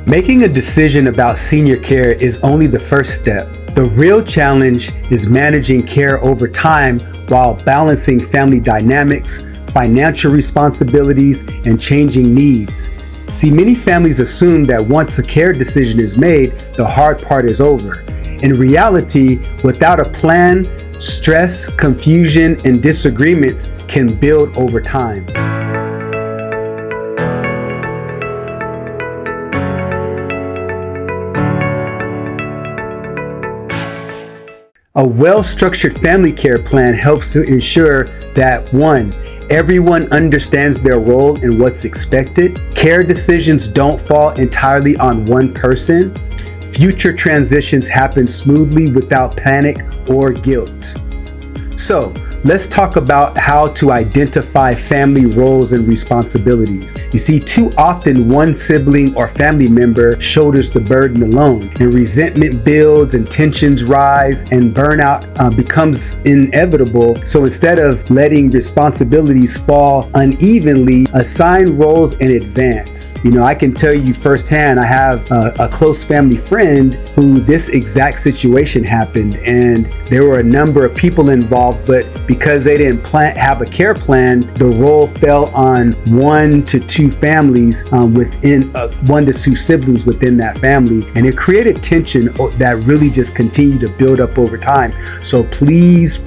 Making a decision about senior care is only the first step. The real challenge is managing care over time while balancing family dynamics, financial responsibilities, and changing needs. See, many families assume that once a care decision is made, the hard part is over. In reality, without a plan, stress, confusion, and disagreements can build over time. A well-structured family care plan helps to ensure that 1. Everyone understands their role and what's expected. Care decisions don't fall entirely on one person. Future transitions happen smoothly without panic or guilt. So, let's talk about how to identify family roles and responsibilities. You see, too often one sibling or family member shoulders the burden alone, and resentment builds and tensions rise and burnout becomes inevitable. So instead of letting responsibilities fall unevenly, assign roles in advance. I can tell you firsthand, I have a close family friend who this exact situation happened, and there were a number of people involved, but because they didn't have a care plan, the role fell on 1 to 2 families within 1 to 2 siblings within that family, and it created tension that really just continued to build up over time. So please,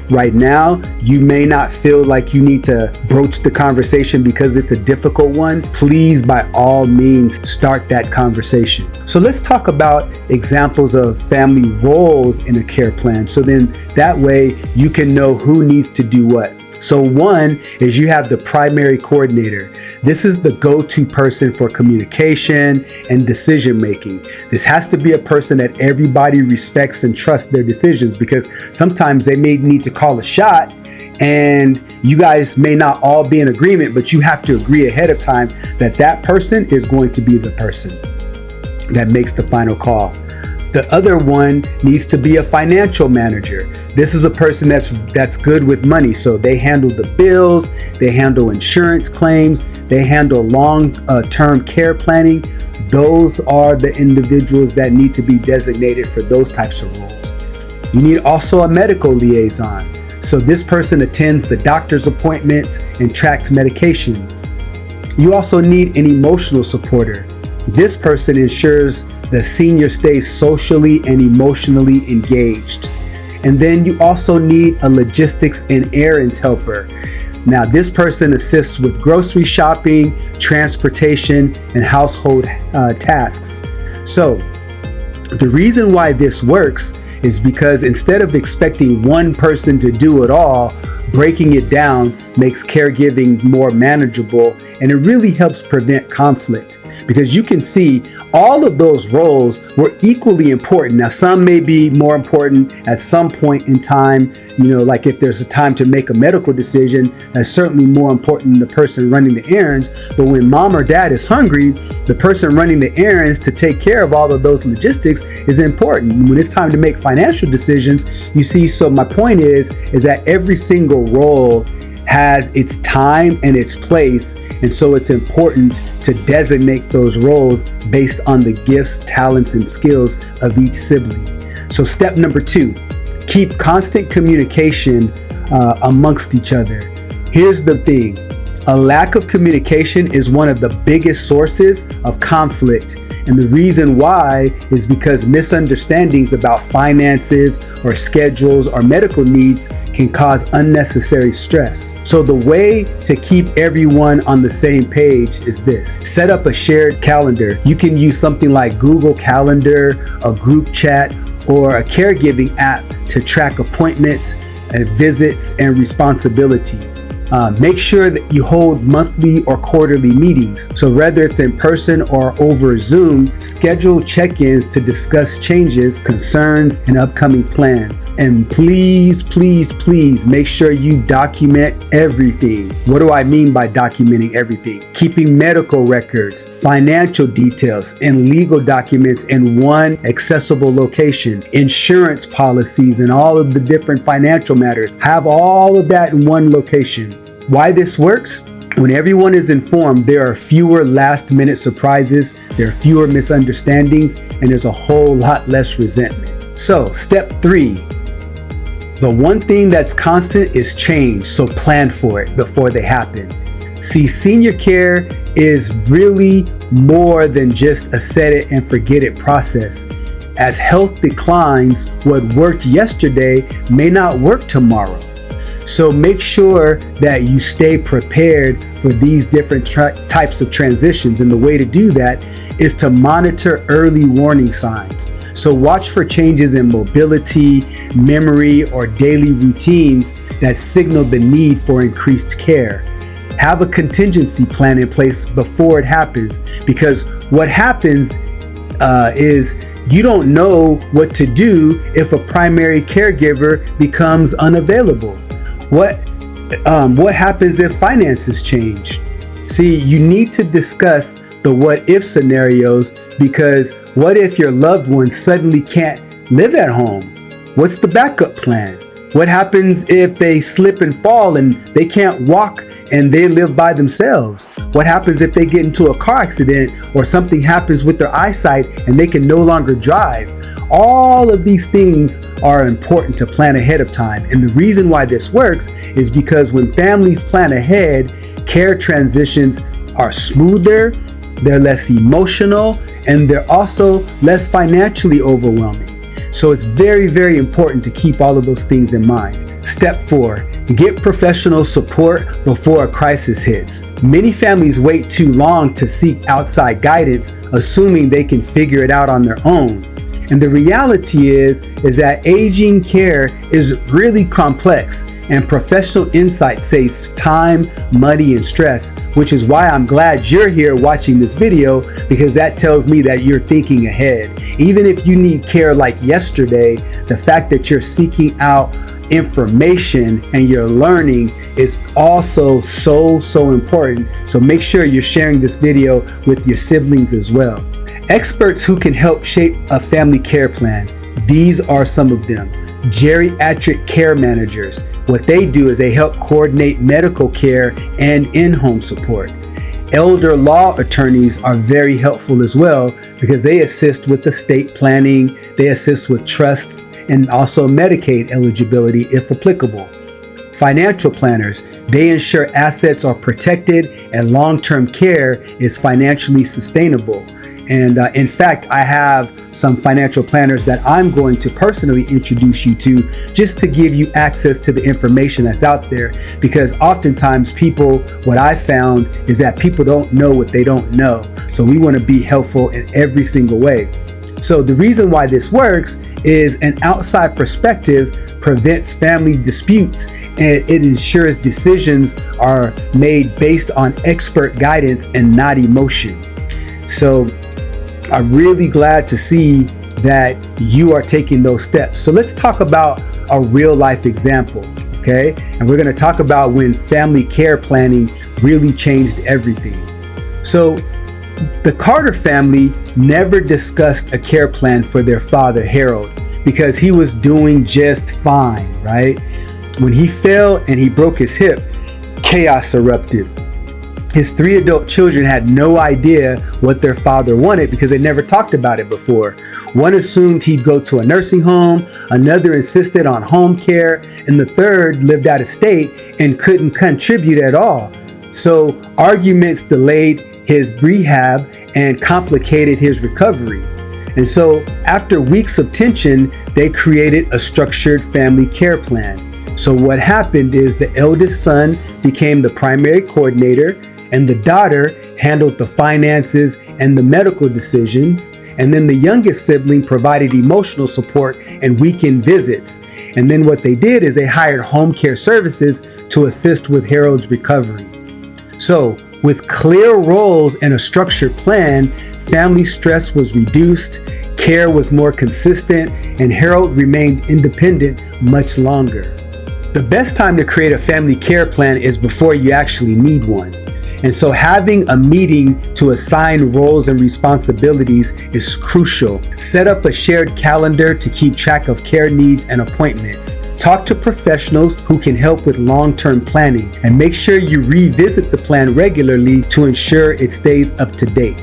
right now, you may not feel like you need to broach the conversation because it's a difficult one. Please, by all means, start that conversation. So let's talk about examples of family roles in a care plan. So then that way you can know who needs to do what. So 1 is you have the primary coordinator. This is the go-to person for communication and decision making. This has to be a person that everybody respects and trusts their decisions, because sometimes they may need to call a shot and you guys may not all be in agreement, but you have to agree ahead of time that that person is going to be the person that makes the final call. The other one needs to be a financial manager. This is a person that's good with money. So they handle the bills, they handle insurance claims, they handle long-term care planning. Those are the individuals that need to be designated for those types of roles. You need also a medical liaison. So this person attends the doctor's appointments and tracks medications. You also need an emotional supporter. This person ensures the senior stays socially and emotionally engaged. And then you also need a logistics and errands helper. Now, this person assists with grocery shopping, transportation, and household tasks. So, the reason why this works is because instead of expecting one person to do it all, breaking it down makes caregiving more manageable, and it really helps prevent conflict, because you can see all of those roles were equally important. Now, some may be more important at some point in time, like if there's a time to make a medical decision, that's certainly more important than the person running the errands. But when mom or dad is hungry, the person running the errands to take care of all of those logistics is important. When it's time to make financial decisions, you see, so my point is that every single role has its time and its place, and so it's important to designate those roles based on the gifts, talents, and skills of each sibling. So step number 2, keep constant communication amongst each other. Here's the thing, a lack of communication is one of the biggest sources of conflict. And the reason why is because misunderstandings about finances or schedules or medical needs can cause unnecessary stress. So the way to keep everyone on the same page is this: set up a shared calendar. You can use something like Google Calendar, a group chat, or a caregiving app to track appointments and visits and responsibilities. Make sure that you hold monthly or quarterly meetings. So whether it's in person or over Zoom, schedule check-ins to discuss changes, concerns, and upcoming plans. And please make sure you document everything. What do I mean by documenting everything? Keeping medical records, financial details, and legal documents in one accessible location. Insurance policies and all of the different financial matters. Have all of that in one location. Why this works? When everyone is informed, there are fewer last-minute surprises, there are fewer misunderstandings, and there's a whole lot less resentment. So, step 3. The one thing that's constant is change, so plan for it before they happen. See, senior care is really more than just a set it and forget it process. As health declines, what worked yesterday may not work tomorrow. So make sure that you stay prepared for these different types of transitions. And the way to do that is to monitor early warning signs. So watch for changes in mobility, memory, or daily routines that signal the need for increased care. Have a contingency plan in place before it happens, because what happens is you don't know what to do if a primary caregiver becomes unavailable. What happens if finances change? See, you need to discuss the what if scenarios, because what if your loved one suddenly can't live at home? What's the backup plan? What happens if they slip and fall and they can't walk and they live by themselves? What happens if they get into a car accident or something happens with their eyesight and they can no longer drive? All of these things are important to plan ahead of time. And the reason why this works is because when families plan ahead, care transitions are smoother, they're less emotional, and they're also less financially overwhelming. So it's very, very important to keep all of those things in mind. Step 4, get professional support before a crisis hits. Many families wait too long to seek outside guidance, assuming they can figure it out on their own. And the reality is that aging care is really complex, and professional insight saves time, money, and stress, which is why I'm glad you're here watching this video, because that tells me that you're thinking ahead. Even if you need care like yesterday, the fact that you're seeking out information and you're learning is also so important. So make sure you're sharing this video with your siblings as well. Experts who can help shape a family care plan. These are some of them. Geriatric care managers. What they do is they help coordinate medical care and in-home support. Elder law attorneys are very helpful as well, because they assist with estate planning, they assist with trusts, and also Medicaid eligibility if applicable. Financial planners, they ensure assets are protected and long-term care is financially sustainable. And in fact, I have some financial planners that I'm going to personally introduce you to, just to give you access to the information that's out there. Because oftentimes what I found is that people don't know what they don't know. So we want to be helpful in every single way. So the reason why this works is an outside perspective prevents family disputes, and it ensures decisions are made based on expert guidance and not emotion. So I'm really glad to see that you are taking those steps. So let's talk about a real life example, okay? And we're going to talk about when family care planning really changed everything. So the Carter family never discussed a care plan for their father, Harold, because he was doing just fine, right? When he fell and he broke his hip, chaos erupted. His 3 adult children had no idea what their father wanted because they never talked about it before. One assumed he'd go to a nursing home, another insisted on home care, and the third lived out of state and couldn't contribute at all. So arguments delayed his rehab and complicated his recovery. And so after weeks of tension, they created a structured family care plan. So what happened is the eldest son became the primary coordinator, and the daughter handled the finances and the medical decisions. And then the youngest sibling provided emotional support and weekend visits. And then what they did is they hired home care services to assist with Harold's recovery. So with clear roles and a structured plan, family stress was reduced, care was more consistent, and Harold remained independent much longer. The best time to create a family care plan is before you actually need one. And so having a meeting to assign roles and responsibilities is crucial. Set up a shared calendar to keep track of care needs and appointments. Talk to professionals who can help with long-term planning, and make sure you revisit the plan regularly to ensure it stays up to date.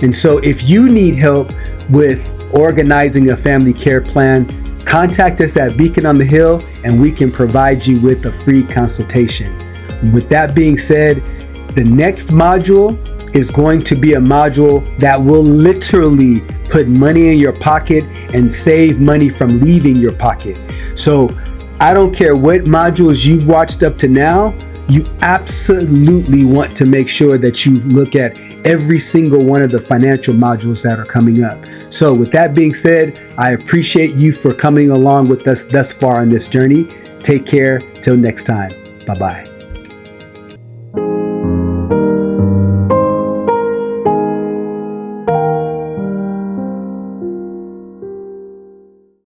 And so if you need help with organizing a family care plan, contact us at Beacon on the Hill and we can provide you with a free consultation. With that being said, the next module is going to be a module that will literally put money in your pocket and save money from leaving your pocket. So I don't care what modules you've watched up to now, you absolutely want to make sure that you look at every single one of the financial modules that are coming up. So with that being said, I appreciate you for coming along with us thus far on this journey. Take care. Till next time. Bye-bye.